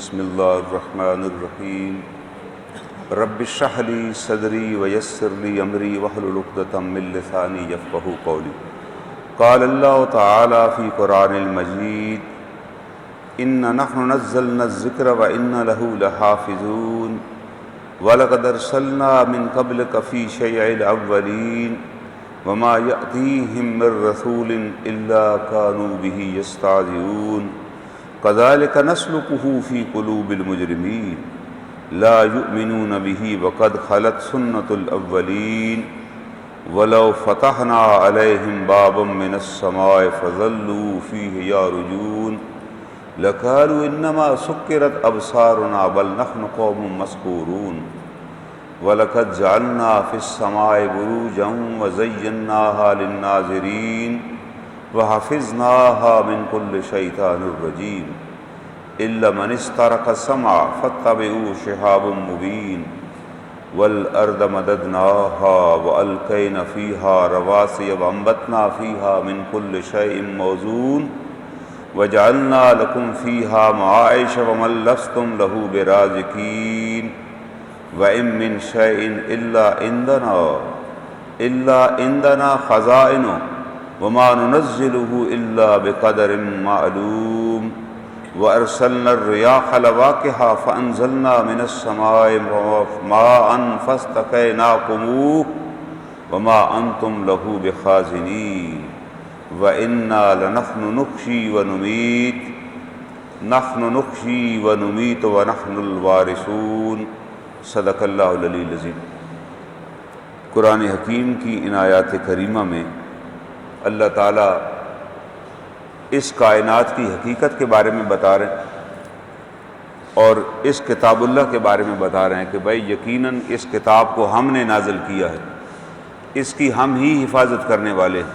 بسم اللہ الرحمن الرحیم رب اشرح لی صدری ویسر لی امری واحلل عقدۃ من لسانی یفقہوا قولی۔ قال اللہ تعالی فی قرآن المجید انا نحن نزلنا الذکر وانا له لحافظون وَلَقَدْ أَرْسَلْنَا مِن قَبْلِكَ فِي شَيْعِ الْأَوَّلِينَ وَمَا يَأْتِيهِم مِّن رَّسُولٍ إِلَّا كَانُوا بِهِ يَسْتَهْزِئُونَ كَذَلِكَ نَسْلُكُهُ فِي قُلُوبِ الْمُجْرِمِينَ لَا يُؤْمِنُونَ بِهِ وَقَدْ خَلَتْ سُنَّةُ الْأَوَّلِينَ وَلَوْ فَتَحْنَا عَلَيْهِم بَابًا مِّنَ السَّمَاءِ فَظَلُّوا فِيهِ يَعْرُجُونَ لَقَالُوا إِنَّمَا سُكِّرَتْ أَبْصَارُنَا بَلْ نَحْنُ قَوْمٌ مَسْحُورُونَ وَلَقَدْ جَعَلْنَا فِي السَّمَاءِ بُرُوجًا وَزَيَّنَّاهَا لِلنَّاظِرِينَ وَحَفِظْنَاهَا مِن كُلِّ شَيْطَانٍ رَّجِيمٍ إِلَّا مَنِ اسْتَرَقَ السَّمْعَ فَاتَّبَعَهُ شِهَابٌ مُّبِينٌ وَالْأَرْضَ مَدَدْنَاهَا وَأَلْقَيْنَا فِيهَا رَوَاسِيَ وَأَنبَتْنَا فِيهَا مِن كُلِّ شَيْءٍ مَّوْزُونٍ وَجَعَلْنَا لَكُمْ فِيهَا مَعَائِشَ وَمَن لَّسْتُمْ لَهُ بِرَازِقِينَ وَإِن مِّن شَيْءٍ إِلَّا عِندَنَا خَزَائِنُهُ وَمَا نُنَزِّلُهُ إِلَّا بِقَدَرٍ مَّعْلُومٍ وَأَرْسَلْنَا الرِّيَاحَ لَوَاقِحَ فَأَنزَلْنَا مِنَ السَّمَاءِ مَاءً فَاسْقَيْنَاكُمُوهُ وَمَا أَنتُمْ لَهُ بِخَازِنِينَ وَإِنَّا لَنَحْنُ نُحْيِي وَنُمِيتُ وَنَحْنُ الْوَارِثُونَ۔ صدق اللہ العلی العظیم۔ قرآن حکیم کی ان آیات کریمہ میں اللہ تعالیٰ اس کائنات کی حقیقت کے بارے میں بتا رہے ہیں اور اس کتاب اللہ کے بارے میں بتا رہے ہیں کہ بھائی یقیناً اس کتاب کو ہم نے نازل کیا ہے، اس کی ہم ہی حفاظت کرنے والے ہیں۔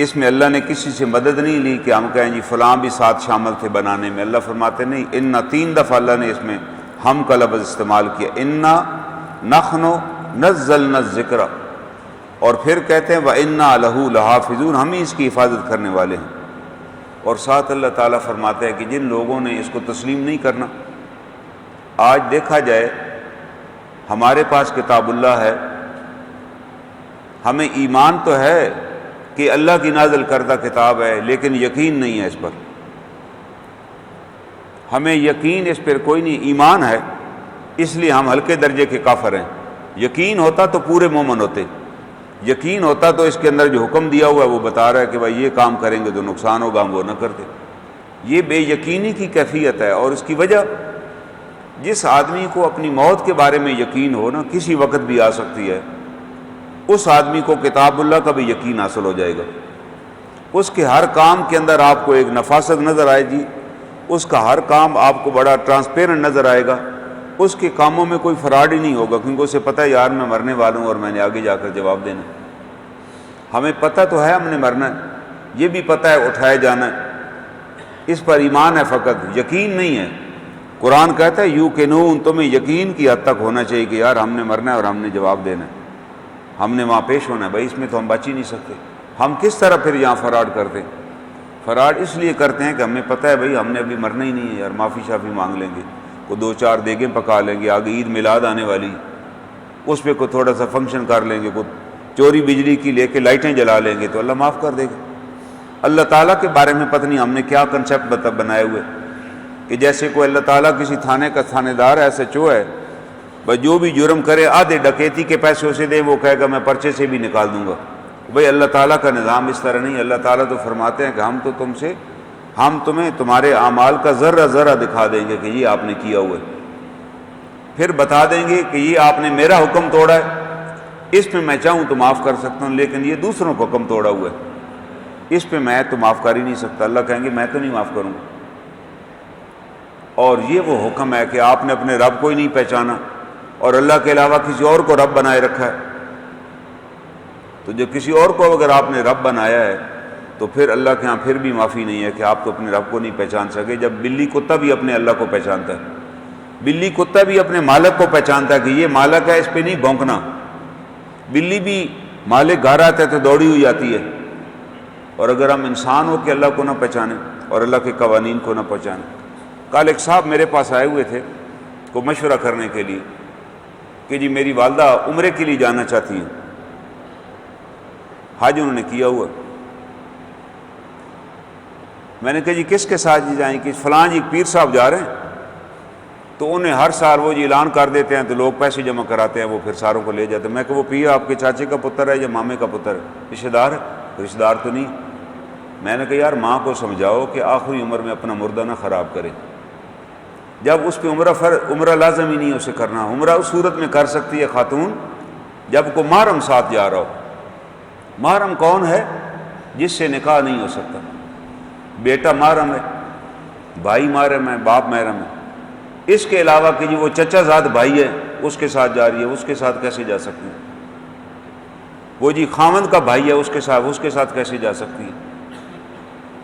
اس میں اللہ نے کسی سے مدد نہیں لی کہ ہم کہیں جی فلاں بھی ساتھ شامل تھے بنانے میں۔ اللہ فرماتے نہیں، انا 3 دفعہ اللہ نے اس میں ہم کا لفظ استعمال کیا، انا نحن نزلنا الذکر، اور پھر کہتے ہیں وَإِنَّا لَهُ لَحَافِظُونَ، ہم ہی اس کی حفاظت کرنے والے ہیں۔ اور ساتھ اللہ تعالیٰ فرماتے ہیں کہ جن لوگوں نے اس کو تسلیم نہیں کرنا، آج دیکھا جائے ہمارے پاس کتاب اللہ ہے، ہمیں ایمان تو ہے کہ اللہ کی نازل کردہ کتاب ہے، لیکن یقین نہیں ہے اس پر، ہمیں یقین اس پر کوئی نہیں، ایمان ہے اس لیے ہم ہلکے درجے کے کافر ہیں۔ یقین ہوتا تو پورے مومن ہوتے، یقین ہوتا تو اس کے اندر جو حکم دیا ہوا ہے وہ بتا رہا ہے کہ بھائی یہ کام کریں گے تو نقصان ہوگا، ہم وہ نہ کرتے۔ یہ بے یقینی کی کیفیت ہے، اور اس کی وجہ جس آدمی کو اپنی موت کے بارے میں یقین ہو نا، کسی وقت بھی آ سکتی ہے، اس آدمی کو کتاب اللہ کا بھی یقین حاصل ہو جائے گا۔ اس کے ہر کام کے اندر آپ کو ایک نفاست نظر آئے گی، اس کا ہر کام آپ کو بڑا ٹرانسپیرنٹ نظر آئے گا، اس کے کاموں میں کوئی فراڈ ہی نہیں ہوگا، کیونکہ اسے پتہ ہے یار میں مرنے والا ہوں اور میں نے آگے جا کر جواب دینا۔ ہمیں پتہ تو ہے ہم نے مرنا ہے، یہ بھی پتہ ہے اٹھائے جانا ہے، اس پر ایمان ہے، فقط یقین نہیں ہے۔ قرآن کہتا ہے یوقنون، تمہیں یقین کی حد تک ہونا چاہیے کہ یار ہم نے مرنا ہے اور ہم نے جواب دینا ہے، ہم نے وہاں پیش ہونا ہے۔ بھائی اس میں تو ہم بچ ہی نہیں سکتے۔ ہم کس طرح پھر یہاں فراڈ کرتے ہیں؟ فراڈ اس لیے کرتے ہیں کہ ہمیں پتہ ہے بھائی ہم نے ابھی مرنا ہی نہیں ہے یار، معافی شافی مانگ لیں گے، کو 2-4 دیگیں پکا لیں گے، آگے عید میلاد آنے والی، اس پہ کوئی تھوڑا سا فنکشن کر لیں گے، کوئی چوری بجلی کی لے کے لائٹیں جلا لیں گے تو اللہ معاف کر دے گا۔ اللہ تعالیٰ کے بارے میں پتہ نہیں ہم نے کیا کنسیپٹ بنائے ہوئے کہ جیسے کوئی اللہ تعالیٰ کسی تھانے کا تھانے دار ہے، SHO ہے، بھائی جو بھی جرم کرے آدھے ڈکیتی کے پیسے اسے دیں، وہ کہے گا میں پرچے سے بھی نکال دوں گا۔ بھائی اللہ تعالیٰ کا نظام اس طرح نہیں۔ اللہ تعالیٰ تو فرماتے ہیں کہ ہم تمہیں تمہارے اعمال کا ذرہ ذرہ دکھا دیں گے کہ یہ آپ نے کیا ہوا ہے، پھر بتا دیں گے کہ یہ آپ نے میرا حکم توڑا ہے، اس پہ میں چاہوں تو معاف کر سکتا ہوں، لیکن یہ دوسروں کو حکم توڑا ہوا ہے، اس پہ میں تو معاف کر ہی نہیں سکتا۔ اللہ کہیں گے میں تو نہیں معاف کروں گا۔ اور یہ وہ حکم ہے کہ آپ نے اپنے رب کو ہی نہیں پہچانا اور اللہ کے علاوہ کسی اور کو رب بنائے رکھا ہے، تو جو کسی اور کو اگر آپ نے رب بنایا ہے تو پھر اللہ کے ہاں پھر بھی معافی نہیں ہے کہ آپ تو اپنے رب کو نہیں پہچان سکے۔ جب بلی کتا بھی اپنے اللہ کو پہچانتا ہے، بلی کتا بھی اپنے مالک کو پہچانتا ہے کہ یہ مالک ہے، اس پہ نہیں بھونکنا۔ بلی بھی مالک گھر آتا ہے تو دوڑی ہوئی آتی ہے، اور اگر ہم انسان ہو کہ اللہ کو نہ پہچانیں اور اللہ کے قوانین کو نہ پہچانیں، کل ایک صاحب میرے پاس آئے ہوئے تھے کو مشورہ کرنے کے لیے کہ جی میری والدہ عمرے کے لیے جانا چاہتی ہیں، حج انہوں نے کیا ہوا۔ میں نے کہا جی کس کے ساتھ جی جائیں کہ فلاں جی پیر صاحب جا رہے ہیں، تو انہیں ہر سال وہ جی اعلان کر دیتے ہیں تو لوگ پیسے جمع کراتے ہیں، وہ پھر ساروں کو لے جاتے ہیں۔ میں کہ وہ پیر آپ کے چاچے کا پتر ہے یا مامے کا پتر ہے؟ رشتہ دار ہے؟ رشتہ دار تو نہیں۔ میں نے کہا یار ماں کو سمجھاؤ کہ آخری عمر میں اپنا مردہ نہ خراب کرے، جب اس پہ عمرہ لازم ہی نہیں اسے کرنا۔ عمرہ اس صورت میں کر سکتی ہے خاتون جب کو محرم ساتھ جا رہا ہو۔ محرم کون ہے؟ جس سے نکاح نہیں ہو سکتا۔ بیٹا محرم ہے، بھائی محرم ہے، باپ محرم ہے۔ اس کے علاوہ کہ جی وہ چچا زاد بھائی ہے اس کے ساتھ جا رہی ہے، اس کے ساتھ کیسے جا سکتی ہے؟ وہ جی خاوند کا بھائی ہے اس کے ساتھ کیسے جا سکتی ہے؟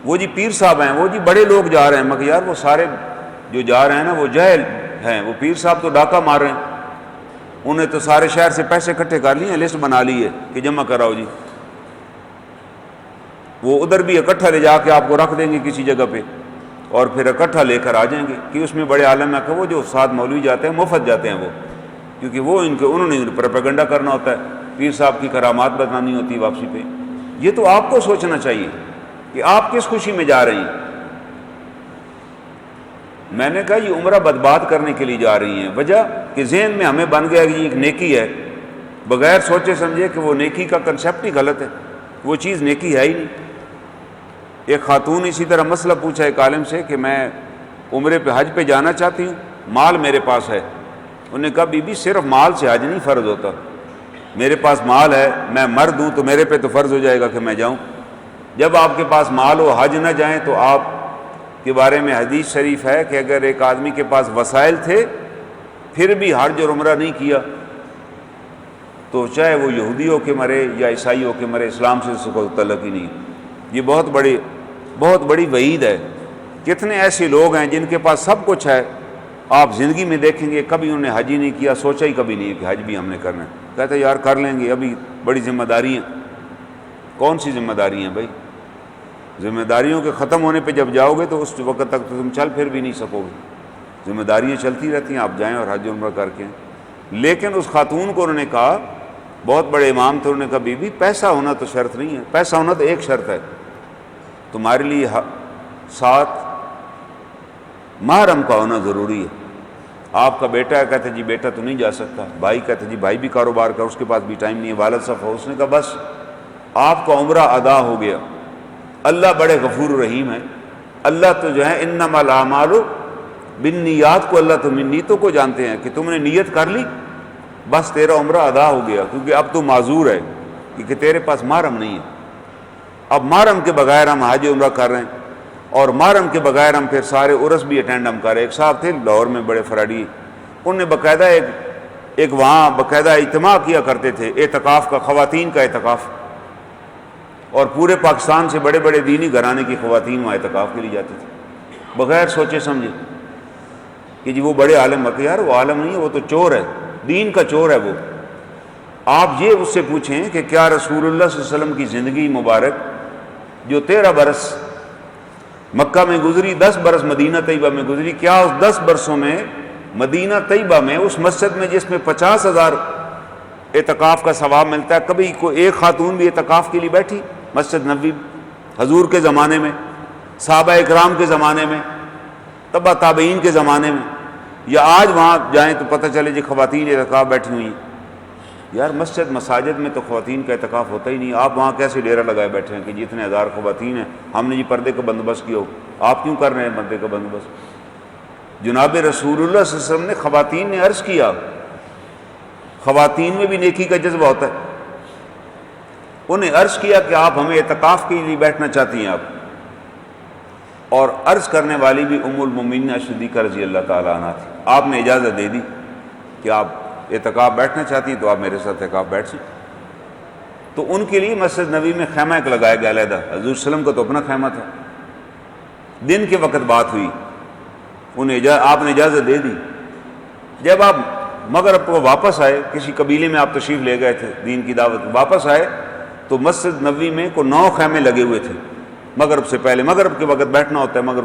وہ جی پیر صاحب ہیں، وہ جی بڑے لوگ جا رہے ہیں، مگر یار وہ سارے جو جا رہے ہیں نا وہ جاہل ہیں، وہ پیر صاحب تو ڈاکہ مار رہے ہیں، انہیں تو سارے شہر سے پیسے اکٹھے کر لیے ہیں، لسٹ بنا لی ہے کہ جمع کراؤ جی۔ وہ ادھر بھی اکٹھا لے جا کے آپ کو رکھ دیں گے کسی جگہ پہ اور پھر اکٹھا لے کر آ جائیں گے کہ اس میں بڑے عالم ہے کہ وہ جو استاد مولوی جاتے ہیں مفت جاتے ہیں وہ، کیونکہ وہ انہوں نے پروپیگنڈا کرنا ہوتا ہے، پیر صاحب کی کرامات بتانی ہوتی ہے واپسی پہ۔ یہ تو آپ کو سوچنا چاہیے کہ آپ کس خوشی میں جا رہی ہیں۔ میں نے کہا یہ عمرہ بدباد کرنے کے لیے جا رہی ہیں، وجہ کہ ذہن میں ہمیں بن گیا کہ یہ ایک نیکی ہے، بغیر سوچے سمجھے کہ وہ نیکی کا کنسیپٹ ہی غلط ہے، وہ چیز نیکی ہے ہی نہیں۔ ایک خاتون اسی طرح مسئلہ پوچھا ایک عالم سے کہ میں عمرے پہ حج پہ جانا چاہتی ہوں، مال میرے پاس ہے۔ انہوں نے کہا بی بی صرف مال سے حج نہیں فرض ہوتا، میرے پاس مال ہے، میں مرد ہوں تو میرے پہ تو فرض ہو جائے گا کہ میں جاؤں۔ جب آپ کے پاس مال ہو حج نہ جائیں تو آپ کے بارے میں حدیث شریف ہے کہ اگر ایک آدمی کے پاس وسائل تھے پھر بھی حج اور عمرہ نہیں کیا تو چاہے وہ یہودی ہو کے مرے یا عیسائی ہو کے مرے، اسلام سے اس کو تعلق ہی نہیں۔ یہ بہت بڑی وعید ہے۔ کتنے ایسے لوگ ہیں جن کے پاس سب کچھ ہے، آپ زندگی میں دیکھیں گے کبھی انہوں نے حج ہی نہیں کیا، سوچا ہی کبھی نہیں ہے کہ حج بھی ہم نے کرنا ہے، کہتے یار کر لیں گے، ابھی بڑی ذمہ داری ہیں۔ کون سی ذمہ داری ہیں بھائی؟ ذمہ داریوں کے ختم ہونے پہ جب جاؤ گے تو اس وقت تک تو تم چل پھر بھی نہیں سکو گے، ذمہ داریاں چلتی رہتی ہیں، آپ جائیں اور حج عمرہ کر کے۔ لیکن اس خاتون کو انہوں نے کہا، بہت بڑے امام تھے، انہوں نے کہا بی بی پیسہ ہونا تو شرط نہیں ہے، پیسہ ہونا تو ایک شرط ہے، تمہارے لیے ساتھ محرم کا ہونا ضروری ہے۔ آپ کا بیٹا ہے، کہتے جی بیٹا تو نہیں جا سکتا، بھائی کہتے جی بھائی بھی کاروبار کر، اس کے پاس بھی ٹائم نہیں ہے، والد صاحب ہو۔ اس نے کہا بس آپ کا عمرہ ادا ہو گیا۔ اللہ بڑے غفور رحیم ہے، اللہ تو جو ہے انما الاعمال بالنیات کو، اللہ تو نیتوں کو جانتے ہیں کہ تم نے نیت کر لی بس تیرا عمرہ ادا ہو گیا، کیونکہ اب تو معذور ہے کیونکہ تیرے پاس محرم نہیں ہے۔ اب محرم کے بغیر ہم حج عمرہ کر رہے ہیں اور محرم کے بغیر ہم پھر سارے عرس بھی اٹینڈ ہم کر رہے ہیں۔ ایک صاحب تھے لاہور میں بڑے فراڈی، انہوں نے باقاعدہ ایک وہاں باقاعدہ اجتماع کیا کرتے تھے اعتکاف کا، خواتین کا اعتکاف، اور پورے پاکستان سے بڑے بڑے دینی گھرانے کی خواتین وہاں اعتکاف کے لیے جاتی تھی بغیر سوچے سمجھے کہ جی وہ بڑے عالم ہے۔ یار وہ عالم نہیں ہے، وہ تو چور ہے، دین کا چور ہے وہ۔ آپ یہ اس سے پوچھیں کہ کیا رسول اللہ صلی اللہ علیہ وسلم کی زندگی مبارک جو 13 برس مکہ میں گزری، 10 برس مدینہ طیبہ میں گزری، کیا اس 10 برسوں میں مدینہ طیبہ میں اس مسجد میں جس میں 50,000 اعتکاف کا ثواب ملتا ہے، کبھی کوئی ایک خاتون بھی اعتکاف کے لیے بیٹھی مسجد نبوی؟ حضور کے زمانے میں، صحابہ اکرام کے زمانے میں، تبع تابعین کے زمانے میں، یا آج وہاں جائیں تو پتہ چلے جی خواتین اعتکاف بیٹھی ہوئی ہیں۔ یار مساجد میں تو خواتین کا اعتکاف ہوتا ہی نہیں، آپ وہاں کیسے ڈیرا لگائے بیٹھے ہیں کہ جی اتنے ہزار خواتین ہیں، ہم نے جی پردے کا بندوبست کیا ہو، آپ کیوں کر رہے ہیں پردے کا بندوبست؟ جناب رسول اللہ صلی اللہ علیہ وسلم نے خواتین نے عرض کیا، خواتین میں بھی نیکی کا جذبہ ہوتا ہے، انہیں عرض کیا کہ آپ ہمیں اعتکاف کے لیے بیٹھنا چاہتی ہیں آپ، اور عرض کرنے والی بھی ام المومنین صدیقہ رضی اللہ تعالیٰ عنہ تھی۔ آپ نے اجازت دے دی کہ آپ اعتکاف بیٹھنا چاہتی ہیں تو آپ میرے ساتھ اعتکاف بیٹھ سکیں۔ تو ان کے لیے مسجد نبی میں خیمہ ایک لگایا گیا علیحدہ، حضور صلی اللہ علیہ وسلم کا تو اپنا خیمہ تھا۔ دن کے وقت بات ہوئی، انہیں آپ نے اجازت دے دی۔ جب آپ مغرب کو واپس آئے، کسی قبیلے میں آپ تشریف لے گئے تھے دین کی دعوت، واپس آئے تو مسجد نبوی میں کو 9 خیمے لگے ہوئے تھے مغرب سے پہلے، مغرب کے وقت بیٹھنا ہوتا ہے مغرب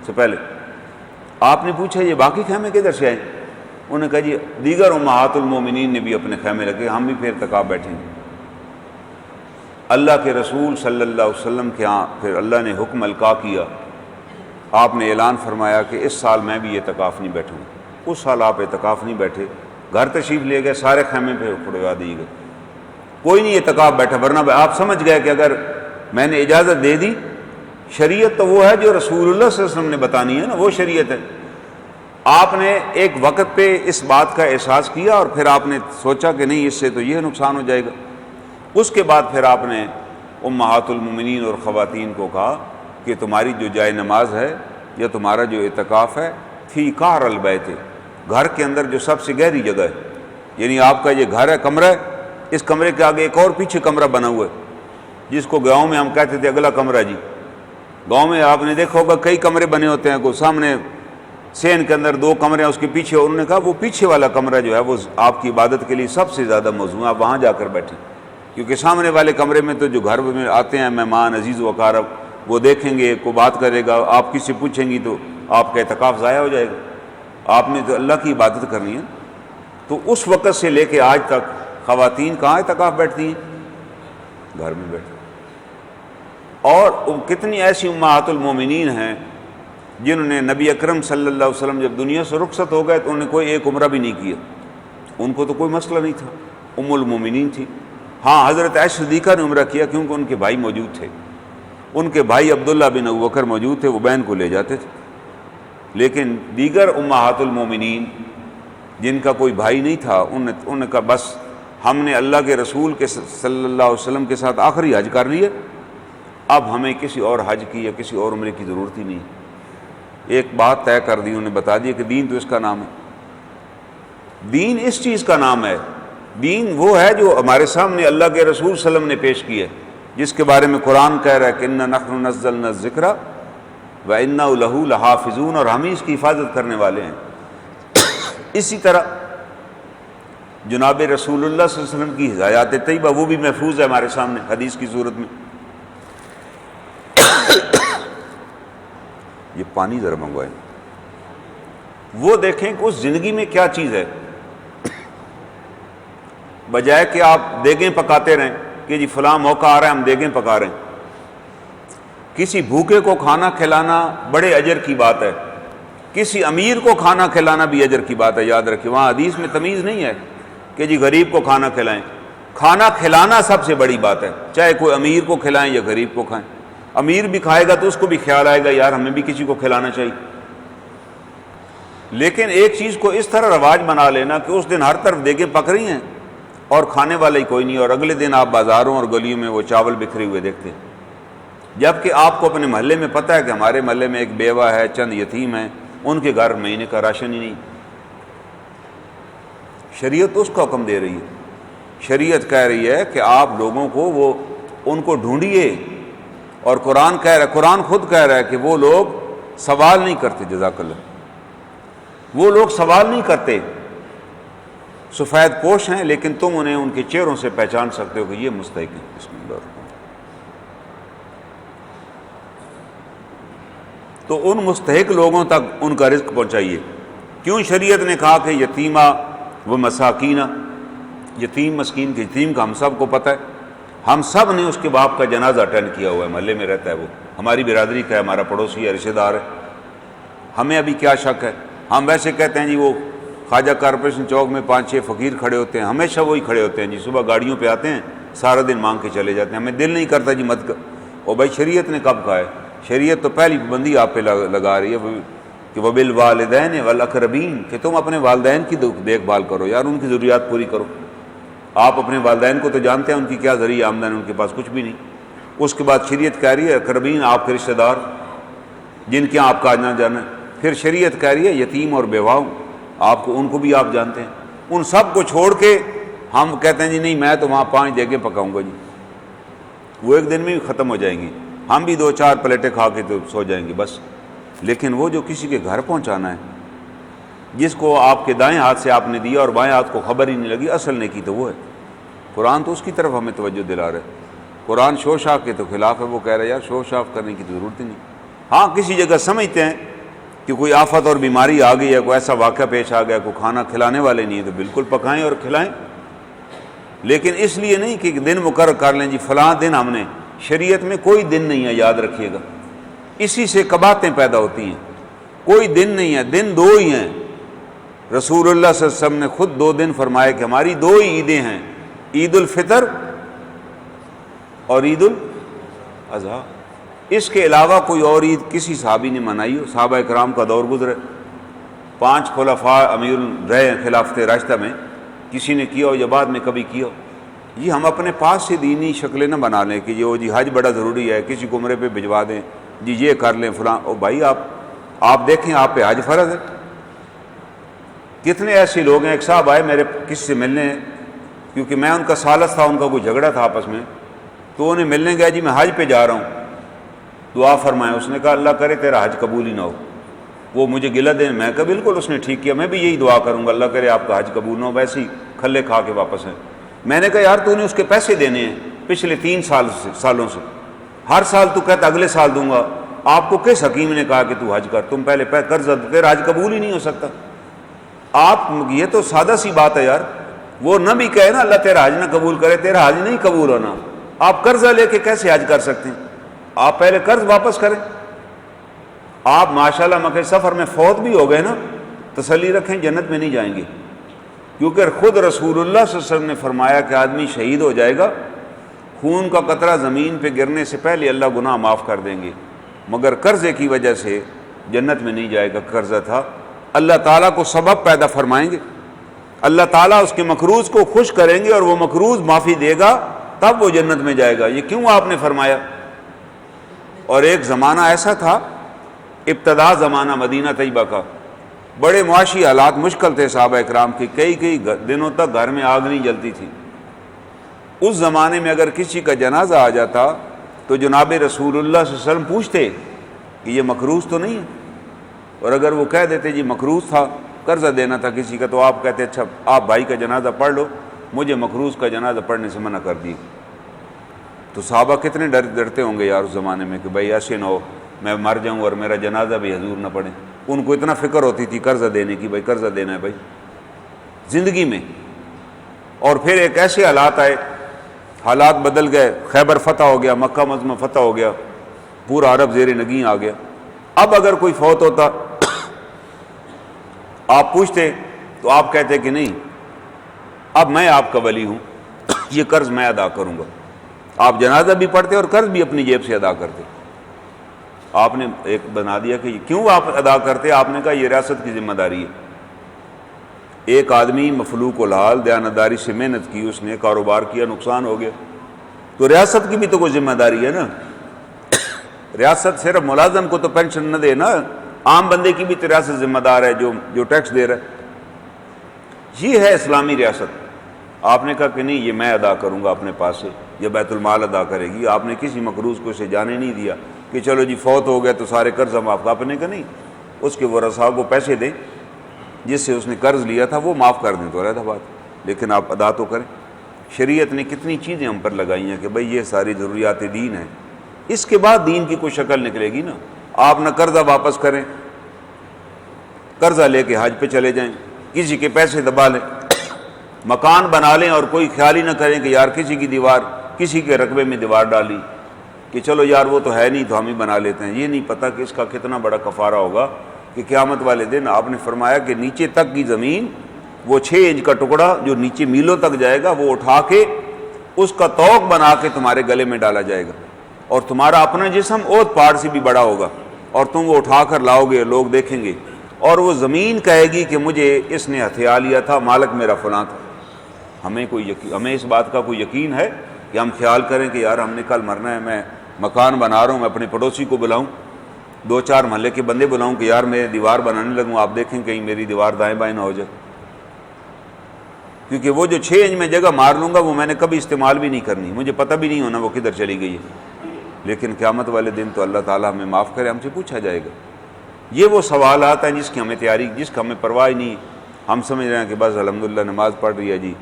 سے پہلے، آپ نے پوچھا یہ باقی خیمے کدھر سے آئے؟ انہوں نے کہا جی دیگر امہات المومنین نے بھی اپنے خیمے لگے، ہم بھی پھر اعتکاف بیٹھیں گے۔ اللہ کے رسول صلی اللہ علیہ وسلم کے ہاں پھر اللہ نے حکم القاء کیا، آپ نے اعلان فرمایا کہ اس سال میں بھی اعتکاف نہیں بیٹھوں گا۔ اس سال آپ اعتکاف نہیں بیٹھے، گھر تشریف لے گئے، سارے خیمے پہ پھڑوا دیے گئے، کوئی نہیں اعتکاف بیٹھا۔ ورنہ آپ سمجھ گئے کہ اگر میں نے اجازت دے دی، شریعت تو وہ ہے جو رسول اللہ صلی اللہ علیہ وسلم نے بتانی ہے نا، وہ شریعت ہے۔ آپ نے ایک وقت پہ اس بات کا احساس کیا اور پھر آپ نے سوچا کہ نہیں اس سے تو یہ نقصان ہو جائے گا۔ اس کے بعد پھر آپ نے امہات المومنین اور خواتین کو کہا کہ تمہاری جو جائے نماز ہے یا تمہارا جو اعتکاف ہے فی قعر البیت، گھر کے اندر جو سب سے گہری جگہ ہے، یعنی آپ کا یہ گھر ہے، کمرہ ہے، اس کمرے کے آگے ایک اور پیچھے کمرہ بنا ہوا ہے جس کو گاؤں میں ہم کہتے تھے اگلا کمرہ۔ جی گاؤں میں آپ نے دیکھا ہوگا کئی کمرے بنے ہوتے ہیں، کوئی سامنے سین کے اندر 2 کمرے ہیں، اس کے پیچھے، انہوں نے کہا وہ پیچھے والا کمرہ جو ہے وہ آپ کی عبادت کے لیے سب سے زیادہ موزوں ہے، آپ وہاں جا کر بیٹھیں، کیونکہ سامنے والے کمرے میں تو جو گھر میں آتے ہیں مہمان عزیز و اقارب، وہ دیکھیں گے، کو بات کرے گا، آپ کسی سے پوچھیں گی تو آپ کا اعتکاف ضائع ہو جائے گا۔ آپ نے تو اللہ کی عبادت کرنی ہے۔ تو اس وقت سے لے کے آج تک خواتین کہاں اعتکاف بیٹھتی ہیں؟ گھر میں بیٹھتی۔ اور کتنی ایسی امہات المومنین ہیں جنہوں نے نبی اکرم صلی اللہ علیہ وسلم جب دنیا سے رخصت ہو گئے تو انہوں نے کوئی ایک عمرہ بھی نہیں کیا، ان کو تو کوئی مسئلہ نہیں تھا، ام المومنین تھی۔ ہاں حضرت عائشہ صدیقہ نے عمرہ کیا کیونکہ ان کے بھائی موجود تھے، ان کے بھائی عبداللہ بن ابوبکر موجود تھے، وہ بہن کو لے جاتے تھے۔ لیکن دیگر امہات المومنین جن کا کوئی بھائی نہیں تھا، انہوں نے کہا بس ہم نے اللہ کے رسول کے صلی اللہ علیہ وسلم کے ساتھ آخری حج کر لیا، اب ہمیں کسی اور حج کی یا کسی اور عمرے کی ضرورت ہی نہیں۔ ایک بات طے کر دی، انہوں نے بتا دیا کہ دین تو اس کا نام ہے، دین اس چیز کا نام ہے، دین وہ ہے جو ہمارے سامنے اللہ کے رسول صلی اللہ علیہ وسلم نے پیش کی ہے، جس کے بارے میں قرآن کہہ رہا ہے کہ انا نحن نزلنا الذکر وانا لہ لحافظون، اور ہم ہی اس کی حفاظت کرنے والے ہیں۔ اسی طرح جناب رسول اللہ صلی اللہ علیہ وسلم کی حیات طیبہ وہ بھی محفوظ ہے ہمارے سامنے حدیث کی صورت میں۔ یہ پانی ذرا منگوائیں، وہ دیکھیں کہ اس زندگی میں کیا چیز ہے، بجائے کہ آپ دیگیں پکاتے رہیں کہ جی فلاں موقع آ رہا ہے ہم دیگیں پکا رہے ہیں۔ کسی بھوکے کو کھانا کھلانا بڑے اجر کی بات ہے، کسی امیر کو کھانا کھلانا بھی اجر کی بات ہے، یاد رکھیں۔ وہاں حدیث میں تمیز نہیں ہے کہ جی غریب کو کھانا کھلائیں، کھانا کھلانا سب سے بڑی بات ہے، چاہے کوئی امیر کو کھلائیں یا غریب کو کھائیں۔ امیر بھی کھائے گا تو اس کو بھی خیال آئے گا یار ہمیں بھی کسی کو کھلانا چاہیے، لیکن ایک چیز کو اس طرح رواج بنا لینا کہ اس دن ہر طرف دیگیں پک رہی ہیں اور کھانے والا ہی کوئی نہیں، اور اگلے دن آپ بازاروں اور گلیوں میں وہ چاول بکھرے ہوئے دیکھتے ہیں، جبکہ آپ کو اپنے محلے میں پتہ ہے کہ ہمارے محلے میں ایک بیوہ ہے، چند یتیم ہیں، ان کے گھر مہینے کا راشن ہی نہیں۔ شریعت اس کا حکم دے رہی ہے، شریعت کہہ رہی ہے کہ آپ لوگوں کو وہ ان کو ڈھونڈیے، اور قرآن کہہ رہا ہے، قرآن خود کہہ رہا ہے کہ وہ لوگ سوال نہیں کرتے، جزاک اللہ، وہ لوگ سوال نہیں کرتے، سفید پوش ہیں لیکن تم انہیں ان کے چہروں سے پہچان سکتے ہو کہ یہ مستحق ہیں۔ بسم اللہ۔ تو ان مستحق لوگوں تک ان کا رزق پہنچائیے۔ کیوں شریعت نے کہا کہ یتیمہ و مساکینہ، یتیم مسکین کے یتیم کا ہم سب کو پتہ ہے، ہم سب نے اس کے باپ کا جنازہ اٹینڈ کیا ہوا ہے، محلے میں رہتا ہے، وہ ہماری برادری کا ہے، ہمارا پڑوسی ہے، رشتہ دار ہے، ہمیں ابھی کیا شک ہے؟ ہم ویسے کہتے ہیں جی وہ خواجہ کارپوریشن چوک میں 5-6 فقیر کھڑے ہوتے ہیں، ہمیشہ وہی کھڑے ہوتے ہیں جی، صبح گاڑیوں پہ آتے ہیں، سارا دن مانگ کے چلے جاتے ہیں، ہمیں دل نہیں کرتا جی مت کر۔ اور بھائی شریعت نے کب کہا ہے؟ شریعت تو پہلی پابندی آپ پہ لگا رہی ہے کہ وبالوالدین والاقربین، کہ تم اپنے والدین کی دیکھ بھال کرو یار، ان کی ضروریات پوری کرو۔ آپ اپنے والدین کو تو جانتے ہیں ان کی کیا ذریعہ آمدن، ان کے پاس کچھ بھی نہیں۔ اس کے بعد شریعت کہہ رہی ہے اقربین، آپ کے رشتہ دار جن کے آپ کا آنا جانا ہے۔ پھر شریعت کہہ رہی ہے یتیم اور بیواؤں، آپ کو ان کو بھی آپ جانتے ہیں۔ ان سب کو چھوڑ کے ہم کہتے ہیں جی نہیں میں تو وہاں 5 دیگیں پکاؤں گا جی، وہ ایک دن میں بھی ختم ہو جائیں گی، ہم بھی 2-4 پلیٹیں کھا کے تو سو جائیں گے بس۔ لیکن وہ جو کسی کے گھر پہنچانا ہے، جس کو آپ کے دائیں ہاتھ سے آپ نے دیا اور بائیں ہاتھ کو خبر ہی نہیں لگی، اصل نیکی تو وہ ہے۔ قرآن تو اس کی طرف ہمیں توجہ دلا رہا ہے۔ قرآن شو شاف کے تو خلاف ہے، وہ کہہ رہا ہے یار شو شاف کرنے کی تو ضرورت ہی نہیں۔ ہاں کسی جگہ سمجھتے ہیں کہ کوئی آفت اور بیماری آ گئی ہے، کوئی ایسا واقعہ پیش آ گیا، کوئی کھانا کھلانے والے نہیں ہے تو بالکل پکائیں اور کھلائیں، لیکن اس لیے نہیں کہ دن مقرر کر لیں جی فلاں دن ہم نے، شریعت میں کوئی دن نہیں ہے، یاد رکھیے گا، اسی سے کباتیں پیدا ہوتی ہیں، کوئی دن نہیں ہے، دن دو ہی ہیں۔ رسول اللہ صلی اللہ علیہ وسلم نے خود 2 دن فرمایا کہ ہماری 2 ہی عیدیں ہیں، عید الفطر اور عید الاضحیٰ، اس کے علاوہ کوئی اور عید کسی صحابی نے منائی ہو؟ صحابہ کرام کا دور گزرے، 5 خلفاء امیر رہے خلافت راشدہ میں، کسی نے کیا ہو یا بعد میں کبھی کیا ہو؟ یہ ہم اپنے پاس سے دینی شکلیں نہ بنا لیں کہ جی حج بڑا ضروری ہے، کسی کو عمرے پہ بھجوا دیں، جی یہ کر لیں فلاں۔ او بھائی آپ دیکھیں، آپ پہ حج فرض ہے۔ کتنے ایسے لوگ ہیں، ایک صاحب آئے میرے کسی سے ملنے، کیونکہ میں ان کا سالس تھا، ان کا کوئی جھگڑا تھا آپس میں، تو انہیں ملنے گیا، جی میں حج پہ جا رہا ہوں، دعا فرمائیں۔ اس نے کہا اللہ کرے تیرا حج قبول ہی نہ ہو۔ وہ مجھے گلہ دیں، میں کہا بالکل اس نے ٹھیک کیا، میں بھی یہی دعا کروں گا اللہ کرے آپ کا حج قبول نہ ہو، ویسے ہی کھلے کھا کے واپس ہیں۔ میں نے کہا یار تو نے اس کے پیسے دینے ہیں پچھلے 3 سالوں سے، ہر سال تو کہتا اگلے سال دوں گا، آپ کو کس حکیم نے کہا کہ تو حج کر؟ تم پہلے قرض دو، تیرا حج قبول ہی نہیں ہو سکتا۔ آپ یہ تو سادہ سی بات ہے یار، وہ نہ بھی کہے نا اللہ تیرا حج نہ قبول کرے، تیرا حج نہیں قبول ہونا، آپ قرضہ لے کے کیسے حج کر سکتے ہیں؟ آپ پہلے قرض واپس کریں۔ آپ ماشاءاللہ مکہ سفر میں فوت بھی ہو گئے نا، تسلی رکھیں جنت میں نہیں جائیں گے، کیونکہ خود رسول اللہ صلی اللہ علیہ وسلم نے فرمایا کہ آدمی شہید ہو جائے گا، خون کا قطرہ زمین پہ گرنے سے پہلے اللہ گناہ معاف کر دیں گے، مگر قرضے کی وجہ سے جنت میں نہیں جائے گا۔ قرضہ تھا، اللہ تعالیٰ کو سبب پیدا فرمائیں گے، اللہ تعالیٰ اس کے مقروض کو خوش کریں گے اور وہ مقروض معافی دے گا، تب وہ جنت میں جائے گا۔ یہ کیوں آپ نے فرمایا؟ اور ایک زمانہ ایسا تھا، ابتدا زمانہ مدینہ طیبہ کا، بڑے معاشی حالات مشکل تھے صحابہ اکرام کی، کئی دنوں تک گھر میں آگ نہیں جلتی تھی۔ اس زمانے میں اگر کسی کا جنازہ آ جاتا تو جناب رسول اللہ صلی اللہ علیہ وسلم پوچھتے کہ یہ مقروض تو نہیں ہے، اور اگر وہ کہہ دیتے جی مقروض تھا، قرضہ دینا تھا کسی کا، تو آپ کہتے اچھا آپ بھائی کا جنازہ پڑھ لو، مجھے مقروض کا جنازہ پڑھنے سے منع کر دی۔ تو صحابہ کتنے ڈرتے ہوں گے یار اس زمانے میں کہ بھائی ایسے نہ ہو میں مر جاؤں اور میرا جنازہ بھی حضور نہ پڑھیں۔ ان کو اتنا فکر ہوتی تھی قرضہ دینے کی، بھائی قرضہ دینا ہے بھائی زندگی میں۔ اور پھر ایک ایسے حالات آئے، حالات بدل گئے، خیبر فتح ہو گیا، مکہ معظمہ فتح ہو گیا، پورا عرب زیر نگین آ گیا۔ اب اگر کوئی فوت ہوتا آپ پوچھتے تو آپ کہتے کہ نہیں اب میں آپ کا ولی ہوں، یہ قرض میں ادا کروں گا۔ آپ جنازہ بھی پڑھتے اور قرض بھی اپنی جیب سے ادا کرتے۔ آپ نے ایک بنا دیا کہ کیوں آپ ادا کرتے؟ آپ نے کہا یہ ریاست کی ذمہ داری ہے۔ ایک آدمی مفلوق الحال دیانتداری سے محنت کی، اس نے کاروبار کیا، نقصان ہو گیا، تو ریاست کی بھی تو کوئی ذمہ داری ہے نا۔ ریاست صرف ملازم کو تو پینشن نہ دے نا، عام بندے کی بھی تو ریاست ذمہ دار ہے جو ٹیکس دے رہا ہے۔ یہ ہے اسلامی ریاست۔ آپ نے کہا کہ نہیں یہ میں ادا کروں گا اپنے پاس سے، یہ بیت المال ادا کرے گی۔ آپ نے کسی مقروض کو اسے جانے نہیں دیا کہ چلو جی فوت ہو گیا تو سارے قرض ہم آپ کا، آپ نے کہا نہیں، اس کے ورثاء کو پیسے دیں، جس سے اس نے قرض لیا تھا وہ معاف کر دیں تو رہتا بات، لیکن آپ ادا تو کریں۔ شریعت نے کتنی چیزیں ہم پر لگائی ہیں کہ بھئی یہ ساری ضروریات دین ہیں، اس کے بعد دین کی کوئی شکل نکلے گی نا۔ آپ نہ قرضہ واپس کریں، قرضہ لے کے حج پہ چلے جائیں، کسی کے پیسے دبا لیں، مکان بنا لیں اور کوئی خیال ہی نہ کریں کہ یار کسی کی دیوار، کسی کے رقبے میں دیوار ڈالی کہ چلو یار وہ تو ہے نہیں تو ہم ہی بنا لیتے ہیں۔ یہ نہیں پتہ کہ اس کا کتنا بڑا کفارہ ہوگا کہ قیامت والے دن آپ نے فرمایا کہ نیچے تک کی زمین، وہ 6 انچ کا ٹکڑا جو نیچے میلوں تک جائے گا، وہ اٹھا کے اس کا توق بنا کے تمہارے گلے میں ڈالا جائے گا، اور تمہارا اپنا جسم اوت پہاڑ سے بھی بڑا ہوگا، اور تم وہ اٹھا کر لاؤ گے، لوگ دیکھیں گے، اور وہ زمین کہے گی کہ مجھے اس نے ہتھیا لیا تھا، مالک میرا فلاں تھا۔ ہمیں اس بات کا کوئی یقین ہے کہ ہم خیال کریں کہ یار ہم نے کل مرنا ہے، میں مکان بنا رہا ہوں، میں اپنے پڑوسی کو بلاؤں، 2-4 محلے کے بندے بلاؤں کہ یار میں دیوار بنانے لگوں، آپ دیکھیں کہیں میری دیوار دائیں بائیں نہ ہو جائے، کیونکہ وہ جو 6 انچ میں جگہ مار لوں گا وہ میں نے کبھی استعمال بھی نہیں کرنی، مجھے پتہ بھی نہیں ہونا وہ کدھر چلی گئی ہے، لیکن قیامت والے دن تو اللہ تعالیٰ ہمیں معاف کرے، ہم سے پوچھا جائے گا۔ یہ وہ سوالات ہیں جس کی ہمیں تیاری، جس کا ہمیں پرواہ نہیں، ہم سمجھ رہے ہیں کہ بس الحمدللہ نماز پڑھ رہی ہے جی،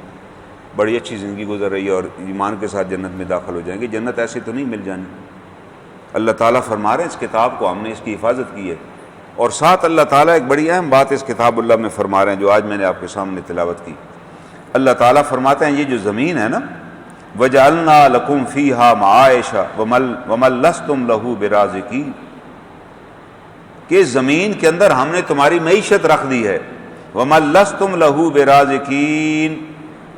بڑی اچھی زندگی گزر رہی ہے اور ایمان کے ساتھ جنت میں داخل ہو جائیں گے۔ جنت ایسے تو نہیں مل جانی۔ اللہ تعالیٰ فرما رہے ہیں اس کتاب کو ہم نے اس کی حفاظت کی ہے، اور ساتھ اللہ تعالیٰ ایک بڑی اہم بات اس کتاب اللہ میں فرما رہے ہیں جو آج میں نے آپ کے سامنے تلاوت کی. اللہ تعالیٰ فرماتے ہیں یہ جو زمین ہے نا، وَجَعَلْنَا لَكُمْ فِيهَا مَعَائِشَ وَمَن لَّسْتُمْ لَهُ بِرَازِقِينَ، کہ زمین کے اندر ہم نے تمہاری معیشت رکھ دی ہے. وَمَن لَّسْتُمْ لَهُ بِرَازِقِينَ،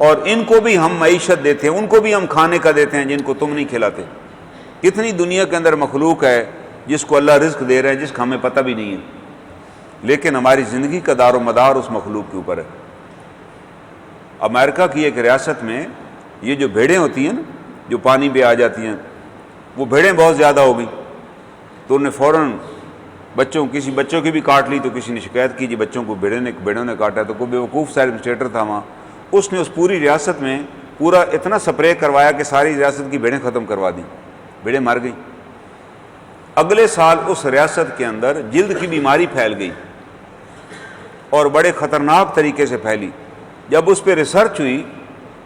اور ان کو بھی ہم معیشت دیتے ہیں، ان کو بھی ہم کھانے کا دیتے ہیں جن کو تم نہیں کھلاتے. کتنی دنیا کے اندر مخلوق ہے جس کو اللہ رزق دے رہے ہیں جس کا ہمیں پتہ بھی نہیں ہے، لیکن ہماری زندگی کا دار و مدار اس مخلوق کے اوپر ہے. امریکہ کی ایک ریاست میں یہ جو بھیڑیں ہوتی ہیں نا جو پانی پہ آ جاتی ہیں، وہ بھیڑیں بہت زیادہ ہو گئی تو انہوں نے فوراً کسی بچوں کی بھی کاٹ لی. تو کسی نے شکایت کی جی بچوں کو بھیڑوں نے کاٹا. تو کوئی بیوقوف سا ایڈمنسٹریٹر تھا وہاں، اس نے اس پوری ریاست میں پورا اتنا سپرے کروایا کہ ساری ریاست کی بھیڑیں ختم کروا دیں، بھیڑیں مر گئیں. اگلے سال اس ریاست کے اندر جلد کی بیماری پھیل گئی اور بڑے خطرناک طریقے سے پھیلی. جب اس پہ ریسرچ ہوئی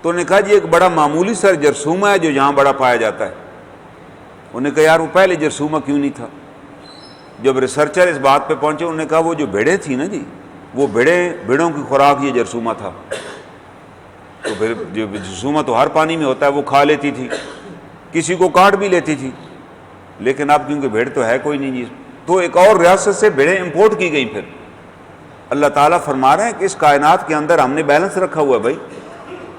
تو انہوں نے کہا جی ایک بڑا معمولی سا جرثومہ ہے جو یہاں بڑا پایا جاتا ہے. انہوں نے کہا یار وہ پہلے جرثومہ کیوں نہیں تھا؟ جب ریسرچر اس بات پہ پہنچے انہوں نے کہا وہ جو بھیڑیں تھیں نا جی، وہ بھیڑوں کی خوراک یہ جرثومہ تھا. تو پھر جو جرثومہ تو ہر پانی میں ہوتا ہے وہ کھا لیتی تھی، کسی کو کاٹ بھی لیتی تھی. لیکن اب کیونکہ بھیڑ تو ہے کوئی نہیں جی، تو ایک اور ریاست سے بھیڑیں امپورٹ کی گئیں. پھر اللہ تعالیٰ فرما رہے ہیں کہ اس کائنات کے اندر ہم نے بیلنس رکھا ہوا ہے. بھائی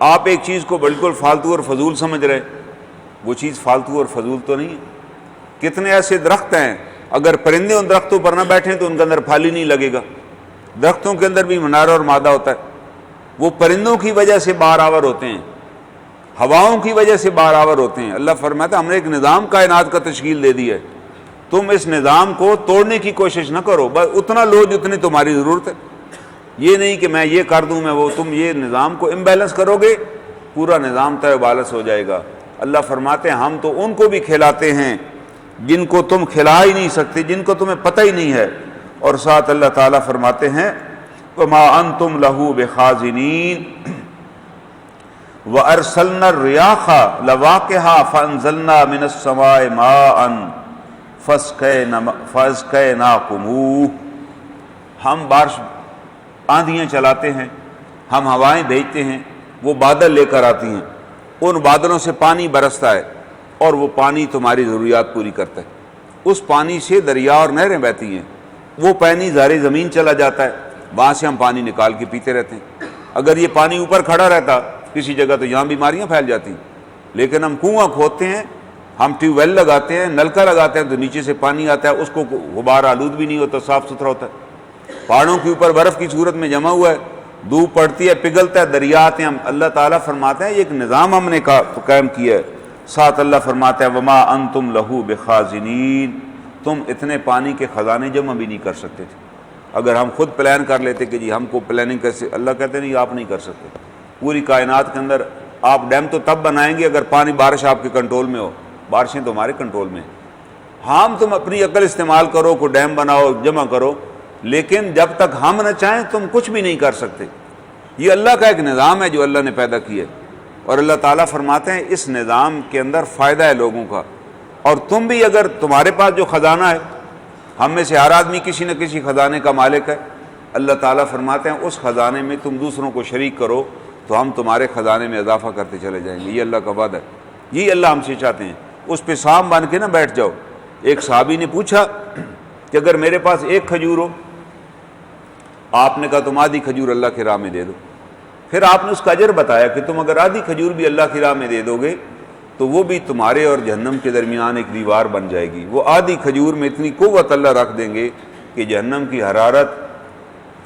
آپ ایک چیز کو بالکل فالتو اور فضول سمجھ رہے، وہ چیز فالتو اور فضول تو نہیں ہے. کتنے ایسے درخت ہیں اگر پرندے ان درختوں پر نہ بیٹھیں تو ان کے اندر پھل ہی نہیں لگے گا. درختوں کے اندر بھی منار اور مادہ ہوتا ہے، وہ پرندوں کی وجہ سے باہر آور ہوتے ہیں، ہواؤں کی وجہ سے باہر آور ہوتے ہیں. اللہ فرماتا ہے ہم نے ایک نظام کائنات کا تشکیل دے دی ہے، تم اس نظام کو توڑنے کی کوشش نہ کرو، بس اتنا لو جتنی تمہاری ضرورت ہے. یہ نہیں کہ میں یہ کر دوں میں وہ، تم یہ نظام کو امبیلنس کرو گے پورا نظام طے بالانس ہو جائے گا. اللہ فرماتے ہیں ہم تو ان کو بھی کھلاتے ہیں جن کو تم کھلا ہی نہیں سکتے، جن کو تمہیں پتہ ہی نہیں ہے. اور ساتھ اللہ تعالیٰ فرماتے ہیں وَمَا أَنْتُمْ لَهُ بِخَازِنِينَ وَأَرْسَلْنَا الرِّيَاحَ لَوَاقِحَ فَأَنزَلْنَا مِنَ السَّمَاءِ مَاءً فَأَسْقَيْنَاكُمُوهُ، ہم بارش آندھیاں چلاتے ہیں، ہم ہوائیں بھیجتے ہیں، وہ بادل لے کر آتی ہیں، ان بادلوں سے پانی برستا ہے اور وہ پانی تمہاری ضروریات پوری کرتا ہے. اس پانی سے دریا اور نہریں بہتی ہیں، وہ پانی زیر زمین چلا جاتا ہے، وہاں سے ہم پانی نکال کے پیتے رہتے ہیں. اگر یہ پانی اوپر کھڑا رہتا کسی جگہ تو یہاں بیماریاں پھیل جاتی. لیکن ہم کنواں کھودتے ہیں، ہم ٹیوب ویل لگاتے ہیں، نلکا لگاتے ہیں تو نیچے سے پانی آتا ہے، اس کو غبار آلود بھی نہیں ہوتا، صاف ستھرا ہوتا ہے. پہاڑوں کے اوپر برف کی صورت میں جمع ہوا ہے، دھوپ پڑتی ہے پگھلتا ہے، دریا آتے ہیں. اللہ تعالیٰ فرماتے ہیں یہ ایک نظام ہم نے قائم کیا ہے. ساتھ اللہ فرماتے ہیں وما انتم لہو بخازنین، تم اتنے پانی کے خزانے جمع بھی نہیں کر سکتے تھے. اگر ہم خود پلان کر لیتے کہ جی ہم کو پلاننگ کیسے، اللہ کہتے نہیں آپ نہیں کر سکتے. پوری کائنات کے اندر آپ ڈیم تو تب بنائیں گے اگر پانی بارش آپ کے کنٹرول میں ہو. بارشیں تو ہمارے کنٹرول میں ہیں. ہم تم اپنی عقل استعمال کرو، کوئی ڈیم بناؤ، جمع کرو، لیکن جب تک ہم نہ چاہیں تم کچھ بھی نہیں کر سکتے. یہ اللہ کا ایک نظام ہے جو اللہ نے پیدا کیا ہے. اور اللہ تعالیٰ فرماتے ہیں اس نظام کے اندر فائدہ ہے لوگوں کا. اور تم بھی اگر تمہارے پاس جو خزانہ ہے، ہم میں سے ہر آدمی کسی نہ کسی خزانے کا مالک ہے. اللہ تعالیٰ فرماتے ہیں اس خزانے میں تم دوسروں کو شریک کرو تو ہم تمہارے خزانے میں اضافہ کرتے چلے جائیں گے. یہ اللہ کا وعدہ ہے، یہی اللہ ہم سے چاہتے ہیں. اس پہ سام بن کے نہ بیٹھ جاؤ. ایک صحابی نے پوچھا کہ اگر میرے پاس ایک کھجور ہو، آپ نے کہا تم آدھی کھجور اللہ کی راہ میں دے دو. پھر آپ نے اس کا اجر بتایا کہ تم اگر آدھی کھجور بھی اللہ کی راہ میں دے دو گے تو وہ بھی تمہارے اور جہنم کے درمیان ایک دیوار بن جائے گی. وہ آدھی کھجور میں اتنی قوت اللہ رکھ دیں گے کہ جہنم کی حرارت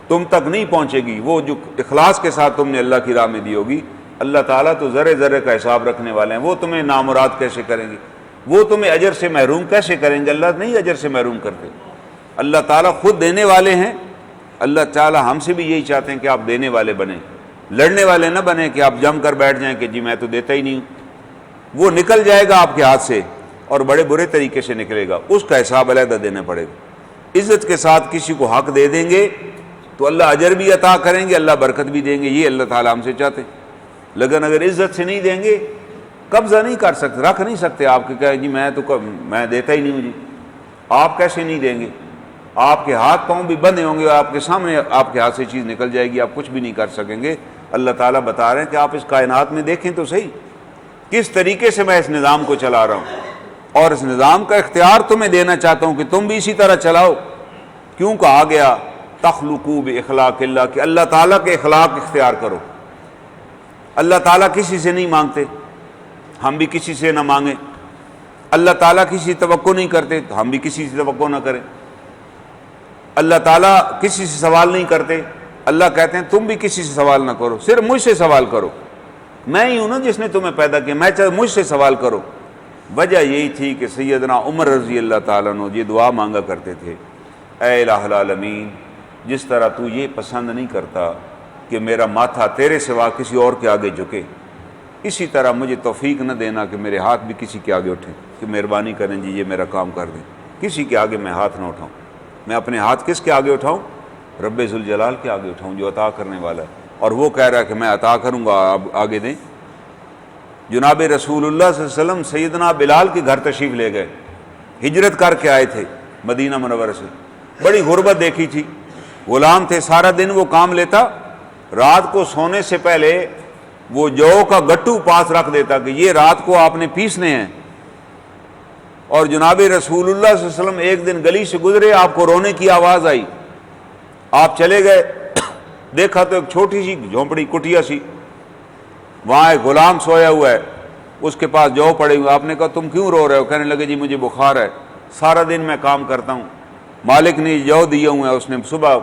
تم تک نہیں پہنچے گی. وہ جو اخلاص کے ساتھ تم نے اللہ کی راہ میں دی ہوگی، اللہ تعالیٰ تو ذرے ذرے کا حساب رکھنے والے ہیں. وہ تمہیں نامراد کیسے کریں گے، وہ تمہیں اجر سے محروم کیسے کریں گے. اللہ نہیں اجر سے محروم کرتے. اللہ تعالیٰ خود دینے والے ہیں. اللہ تعالیٰ ہم سے بھی یہی چاہتے ہیں کہ آپ دینے والے بنیں، لڑنے والے نہ بنیں کہ آپ جم کر بیٹھ جائیں کہ جی میں تو دیتا ہی نہیں ہوں. وہ نکل جائے گا آپ کے ہاتھ سے اور بڑے برے طریقے سے نکلے گا، اس کا حساب علیحدہ دینا پڑے گا. عزت کے ساتھ کسی کو حق دے دیں گے تو اللہ اجر بھی عطا کریں گے، اللہ برکت بھی دیں گے. یہ اللہ تعالیٰ ہم سے چاہتے ہیں. لیکن اگر عزت سے نہیں دیں گے، قبضہ نہیں کر سکتے، رکھ نہیں سکتے. آپ کے کہیں جی میں دیتا ہی نہیں ہوں جی، آپ کیسے نہیں دیں گے؟ آپ کے ہاتھ پاؤں بھی بندھے ہوں گے اور آپ کے سامنے آپ کے ہاتھ سے چیز نکل جائے گی، آپ کچھ بھی نہیں کر سکیں گے۔ اللہ تعالیٰ بتا رہے ہیں کہ آپ اس کائنات میں دیکھیں تو صحیح کس طریقے سے میں اس نظام کو چلا رہا ہوں، اور اس نظام کا اختیار تمہیں دینا چاہتا ہوں کہ تم بھی اسی طرح چلاؤ۔ کیوں کہا گیا تخلقوا باخلاق اللہ، کہ اللہ تعالیٰ کے اخلاق اختیار کرو۔ اللہ تعالیٰ کسی سے نہیں مانگتے، ہم بھی کسی سے نہ مانگیں۔ اللہ تعالیٰ کسی توقع نہیں کرتے تو ہم بھی کسی سے توقع نہ کریں۔ اللہ تعالیٰ کسی سے سوال نہیں کرتے، اللہ کہتے ہیں تم بھی کسی سے سوال نہ کرو، صرف مجھ سے سوال کرو، میں ہی ہوں نا جس نے تمہیں پیدا کیا، میں چاہے مجھ سے سوال کرو۔ وجہ یہی تھی کہ سیدنا عمر رضی اللہ تعالیٰ عنہ یہ دعا مانگا کرتے تھے، اے الہ العالمین، جس طرح تو یہ پسند نہیں کرتا کہ میرا ماتھا تیرے سوا کسی اور کے آگے جھکے، اسی طرح مجھے توفیق نہ دینا کہ میرے ہاتھ بھی کسی کے آگے اٹھیں، کہ مہربانی کریں جی یہ میرا کام کر دیں، کسی کے آگے میں ہاتھ نہ اٹھاؤں۔ میں اپنے ہاتھ کس کے آگے اٹھاؤں؟ رب ذوالجلال کے آگے اٹھاؤں جو عطا کرنے والا ہے، اور وہ کہہ رہا ہے کہ میں عطا کروں گا، آپ آگے دیں۔ جناب رسول اللہ صلی اللہ علیہ وسلم سیدنا بلال کے گھر تشریف لے گئے، ہجرت کر کے آئے تھے مدینہ منورہ سے، بڑی غربت دیکھی تھی، غلام تھے، سارا دن وہ کام لیتا، رات کو سونے سے پہلے وہ جو کا گٹو پاس رکھ دیتا کہ یہ رات کو آپ نے پیسنے ہیں۔ اور جناب رسول اللہ صلی اللہ علیہ وسلم ایک دن گلی سے گزرے، آپ کو رونے کی آواز آئی، آپ چلے گئے، دیکھا تو ایک چھوٹی سی جھونپڑی کٹیا سی، وہاں ایک غلام سویا ہوا ہے، اس کے پاس جو پڑے ہوئے۔ آپ نے کہا تم کیوں رو رہے ہو؟ کہنے لگے جی مجھے بخار ہے، سارا دن میں کام کرتا ہوں، مالک نے جو دیے ہوئے ہیں، اس نے صبح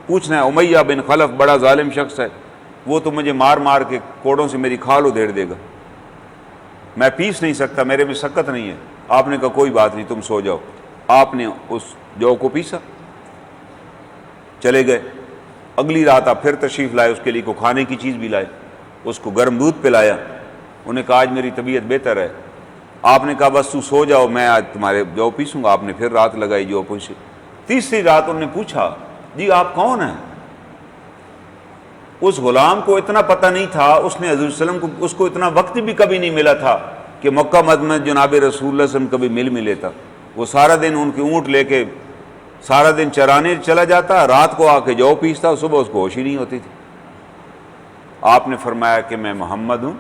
پوچھنا ہے، امیہ بن خلف بڑا ظالم شخص ہے، وہ تو مجھے مار مار کے کوڑوں سے میری کھال ادھیڑ دے گا، میں پیس نہیں سکتا، میرے میں سکت نہیں ہے۔ آپ نے کہا کوئی بات نہیں تم سو جاؤ۔ آپ نے اس جو کو پیسا، چلے گئے۔ اگلی رات آپ پھر تشریف لائے، اس کے لیے کو کھانے کی چیز بھی لائے، اس کو گرم دودھ پلایا، انہیں کہا آج میری طبیعت بہتر ہے۔ آپ نے کہا بس تو سو جاؤ، میں آج تمہارے جو پیسوں گا۔ آپ نے پھر رات لگائی جو پوچھے۔ تیسری رات انہوں نے پوچھا جی آپ کون ہیں؟ اس غلام کو اتنا پتہ نہیں تھا، اس نے حضور صلی اللہ علیہ وسلم کو، اس کو اتنا وقت بھی کبھی نہیں ملا تھا کہ مکہ مدینہ جناب رسول اللہ صلی اللہ علیہ وسلم کبھی مل لیتا۔ وہ سارا دن ان کے اونٹ لے کے سارا دن چرانے چلا جاتا، رات کو آ کے جو پیستا، صبح اس کو ہوش ہی نہیں ہوتی تھی۔ آپ نے فرمایا کہ میں محمد ہوں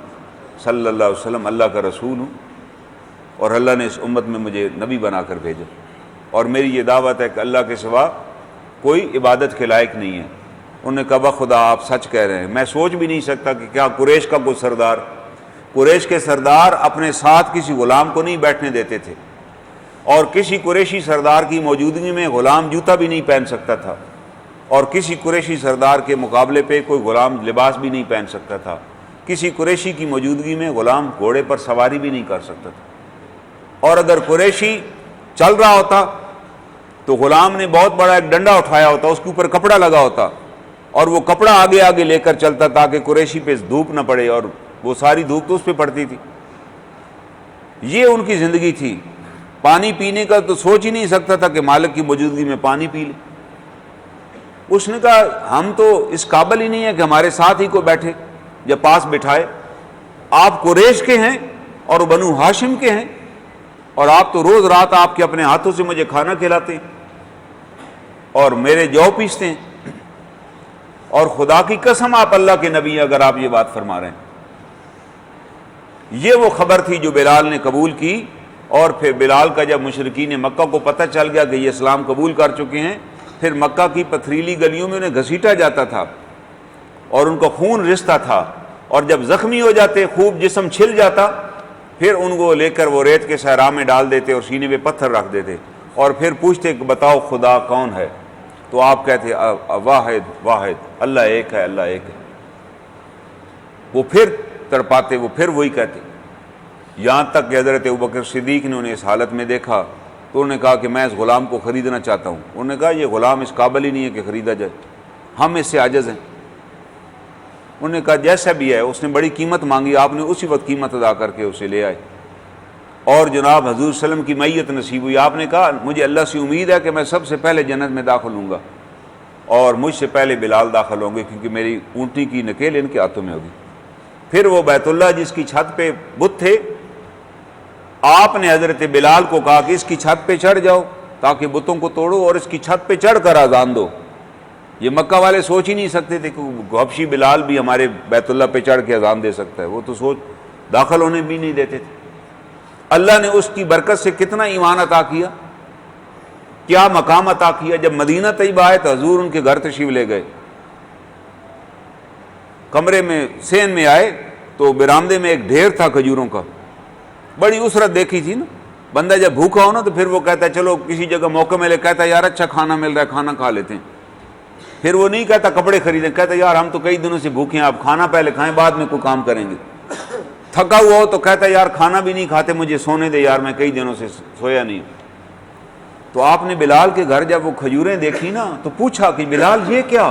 صلی اللہ علیہ وسلم، اللہ کا رسول ہوں، اور اللہ نے اس امت میں مجھے نبی بنا کر بھیجا، اور میری یہ دعوت ہے کہ اللہ کے سوا کوئی عبادت کے لائق نہیں ہے۔ انہوں نے کہا خدا آپ سچ کہہ رہے ہیں، میں سوچ بھی نہیں سکتا کہ کیا قریش کا کوئی سردار، قریش کے سردار اپنے ساتھ کسی غلام کو نہیں بیٹھنے دیتے تھے، اور کسی قریشی سردار کی موجودگی میں غلام جوتا بھی نہیں پہن سکتا تھا، اور کسی قریشی سردار کے مقابلے پہ کوئی غلام لباس بھی نہیں پہن سکتا تھا، کسی قریشی کی موجودگی میں غلام گھوڑے پر سواری بھی نہیں کر سکتا تھا، اور اگر قریشی چل رہا ہوتا تو غلام نے بہت بڑا ایک ڈنڈا اٹھایا ہوتا، اس کے اوپر کپڑا لگا ہوتا، اور وہ کپڑا آگے آگے لے کر چلتا تاکہ قریشی پہ دھوپ نہ پڑے، اور وہ ساری دھوپ تو اس پہ پڑتی تھی۔ یہ ان کی زندگی تھی۔ پانی پینے کا تو سوچ ہی نہیں سکتا تھا کہ مالک کی موجودگی میں پانی پی لے۔ اس نے کہا ہم تو اس قابل ہی نہیں ہے کہ ہمارے ساتھ ہی کو بیٹھے یا پاس بٹھائے، آپ قریش کے ہیں اور بنو ہاشم کے ہیں، اور آپ تو روز رات آپ کے اپنے ہاتھوں سے مجھے کھانا کھلاتے ہیں اور میرے جو پیستے ہیں، اور خدا کی قسم آپ اللہ کے نبی ہیں اگر آپ یہ بات فرما رہے ہیں۔ یہ وہ خبر تھی جو بلال نے قبول کی، اور پھر بلال کا جب مشرکین مکہ کو پتہ چل گیا کہ یہ اسلام قبول کر چکے ہیں، پھر مکہ کی پتھریلی گلیوں میں انہیں گھسیٹا جاتا تھا اور ان کا خون رستا تھا، اور جب زخمی ہو جاتے، خوب جسم چھل جاتا، پھر ان کو لے کر وہ ریت کے صحرا میں ڈال دیتے اور سینے پہ پتھر رکھ دیتے، اور پھر پوچھتے کہ بتاؤ خدا کون ہے؟ تو آپ کہتے واحد واحد، اللہ ایک ہے، اللہ ایک ہے۔ وہ پھر تڑپاتے، وہ پھر وہی کہتے، یہاں تک کہ حضرت ابوبکر صدیق نے انہیں اس حالت میں دیکھا تو انہوں نے کہا کہ میں اس غلام کو خریدنا چاہتا ہوں۔ انہوں نے کہا یہ غلام اس قابل ہی نہیں ہے کہ خریدا جائے، ہم اس سے عاجز ہیں۔ انہوں نے کہا جیسا بھی ہے، اس نے بڑی قیمت مانگی، آپ نے اسی وقت قیمت ادا کر کے اسے لے آئے، اور جناب حضور صلی اللہ علیہ وسلم کی میت نصیب ہوئی۔ آپ نے کہا مجھے اللہ سے امید ہے کہ میں سب سے پہلے جنت میں داخل ہوں گا، اور مجھ سے پہلے بلال داخل ہوں گے، کیونکہ میری اونٹنی کی نکیل ان کے ہاتھوں میں ہوگی۔ پھر وہ بیت اللہ جس کی چھت پہ بت تھے، آپ نے حضرت بلال کو کہا کہ اس کی چھت پہ چڑھ جاؤ تاکہ بتوں کو توڑو اور اس کی چھت پہ چڑھ کر اذان دو۔ یہ مکہ والے سوچ ہی نہیں سکتے تھے کہ حبشی بلال بھی ہمارے بیت اللہ پہ چڑھ کے اذان دے سکتا ہے، وہ تو سوچ داخل ہونے بھی نہیں دیتے تھے۔ اللہ نے اس کی برکت سے کتنا ایمان عطا کیا، کیا مقام عطا کیا۔ جب مدینہ طیبہ آئے تو حضور ان کے گھر تشریف لے گئے، کمرے میں سین میں آئے تو برآمدے میں ایک ڈھیر تھا کھجوروں کا، بڑی اسرت دیکھی تھی نا۔ بندہ جب بھوکا ہو نا تو پھر وہ کہتا ہے چلو کسی جگہ موقع ملے، کہتا ہے یار اچھا کھانا مل رہا ہے کھانا کھا لیتے ہیں۔ پھر وہ نہیں کہتا کپڑے خریدیں، کہتا ہے یار ہم تو کئی دنوں سے بھوکے ہیں، آپ کھانا پہلے کھائیں بعد میں کوئی کام کریں گے۔ تھکا ہوا ہو تو کہتا ہے یار کھانا بھی نہیں کھاتے، مجھے سونے دے یار، میں کئی دنوں سے سویا نہیں۔ تو آپ نے بلال کے گھر جب وہ کھجوریں دیکھی نا تو پوچھا کہ بلال یہ کیا؟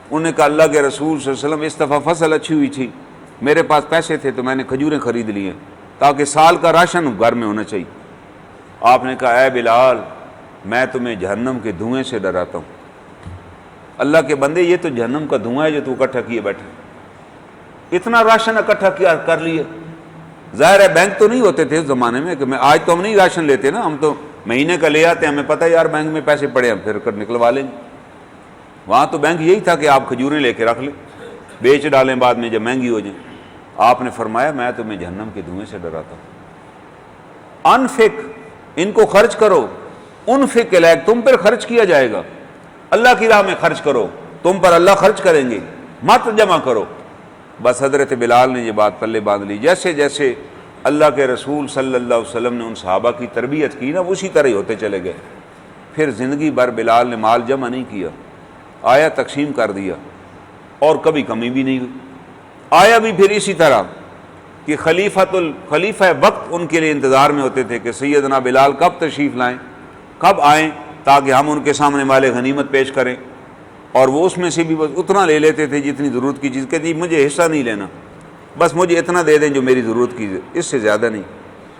انہوں نے کہا اللہ کے رسول صلی اللہ علیہ وسلم اس دفعہ فصل اچھی ہوئی تھی، میرے پاس پیسے تھے تو میں نے کھجوریں خرید لی ہیں تاکہ سال کا راشن گھر میں ہونا چاہیے۔ آپ نے کہا اے بلال میں تمہیں جہنم کے دھوئیں سے ڈراتا ہوں۔ اللہ کے بندے یہ تو جہنم کا دھواں ہے جو تو اکٹھا کیے بیٹھے، اتنا راشن اکٹھا کیا کر لیے۔ ظاہر ہے بینک تو نہیں ہوتے تھے اس زمانے میں کہ میں آج تو ہم نہیں راشن لیتے نا، ہم تو مہینے کا لے آتے ہیں، ہمیں پتہ ہے یار بینک میں پیسے پڑے ہیں پھر کر نکلوا لیں گے۔ وہاں تو بینک یہی تھا کہ آپ کھجوریں لے کے رکھ لیں، بیچ ڈالیں بعد میں جب مہنگی ہو جائیں۔ آپ نے فرمایا میں تمہیں جہنم کے دھوئیں سے ڈراتا ہوں۔ انفق، ان کو خرچ کرو، انفق الیک، تم پر خرچ کیا جائے گا، اللہ کی راہ میں خرچ کرو، تم پر اللہ خرچ کریں گے، مت جمع کرو۔ بس حضرت بلال نے یہ بات پلے باندھ لی۔ جیسے جیسے اللہ کے رسول صلی اللہ علیہ وسلم نے ان صحابہ کی تربیت کی نا اسی طرح ہی ہوتے چلے گئے۔ پھر زندگی بھر بلال نے مال جمع نہیں کیا، آیا تقسیم کر دیا اور کبھی کمی بھی نہیں ہوئی۔ آیا بھی پھر اسی طرح کہ خلیفہ وقت ان کے لیے انتظار میں ہوتے تھے کہ سیدنا بلال کب تشریف لائیں، کب آئیں تاکہ ہم ان کے سامنے مال غنیمت پیش کریں، اور وہ اس میں سے بھی بس اتنا لے لیتے تھے جتنی ضرورت کی چیز، کہتی مجھے حصہ نہیں لینا، بس مجھے اتنا دے دیں جو میری ضرورت کی، اس سے زیادہ نہیں۔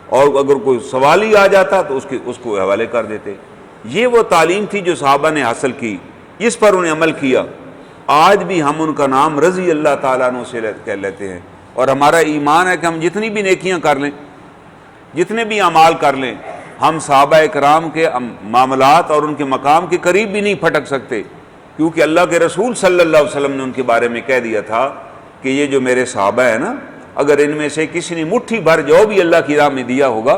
اور اگر کوئی سوال ہی آ جاتا تو اس کو حوالے کر دیتے۔ یہ وہ تعلیم تھی جو صحابہ نے حاصل کی، اس پر انہیں عمل کیا۔ آج بھی ہم ان کا نام رضی اللہ تعالیٰ عنہ سے کہہ لیتے ہیں، اور ہمارا ایمان ہے کہ ہم جتنی بھی نیکیاں کر لیں، جتنے بھی اعمال کر لیں، ہم صحابہ اکرام کے معاملات اور ان کے مقام کے قریب بھی نہیں پھٹک سکتے، کیونکہ اللہ کے رسول صلی اللہ علیہ وسلم نے ان کے بارے میں کہہ دیا تھا کہ یہ جو میرے صحابہ ہیں نا، اگر ان میں سے کسی نے مٹھی بھر جو بھی اللہ کی راہ میں دیا ہوگا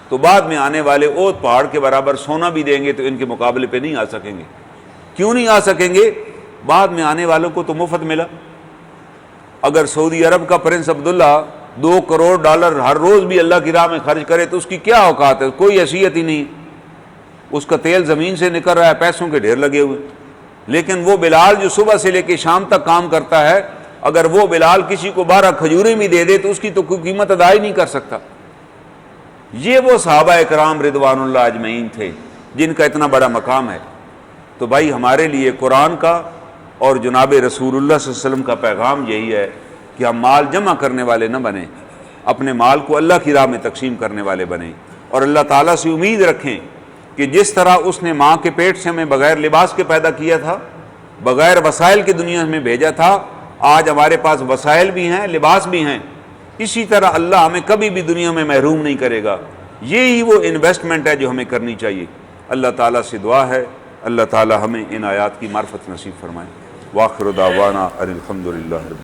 تو بعد میں آنے والے اوت پہاڑ کے برابر سونا بھی دیں گے تو ان کے مقابلے پہ نہیں آ سکیں گے۔ کیوں نہیں آ سکیں گے؟ بعد میں آنے والوں کو تو مفت ملا۔ اگر سعودی عرب کا پرنس عبداللہ $2 کروڑ ہر روز بھی اللہ کی راہ میں خرچ کرے تو اس کی کیا اوقات ہے؟ کوئی حیثیت ہی نہیں، اس کا تیل زمین سے نکل رہا ہے، پیسوں کے ڈھیر لگے ہوئے۔ لیکن وہ بلال جو صبح سے لے کے شام تک کام کرتا ہے، اگر وہ بلال کسی کو 12 کھجوریں بھی دے دے تو اس کی تو کوئی قیمت ادا ہی نہیں کر سکتا۔ یہ وہ صحابہ اکرام رضوان اللہ اجمعین تھے جن کا اتنا بڑا مقام ہے۔ تو بھائی ہمارے لیے قرآن کا اور جناب رسول اللہ صلی اللہ علیہ وسلم کا پیغام یہی ہے کہ ہم مال جمع کرنے والے نہ بنیں، اپنے مال کو اللہ کی راہ میں تقسیم کرنے والے بنیں، اور اللہ تعالیٰ سے امید رکھیں کہ جس طرح اس نے ماں کے پیٹ سے ہمیں بغیر لباس کے پیدا کیا تھا، بغیر وسائل کی دنیا میں بھیجا تھا، آج ہمارے پاس وسائل بھی ہیں، لباس بھی ہیں، اسی طرح اللہ ہمیں کبھی بھی دنیا میں محروم نہیں کرے گا۔ یہی وہ انویسٹمنٹ ہے جو ہمیں کرنی چاہیے۔ اللہ تعالیٰ سے دعا ہے اللہ تعالیٰ ہمیں ان آیات کی معرفت نصیب فرمائے۔ وآخر دعوانا ان الحمد للہ۔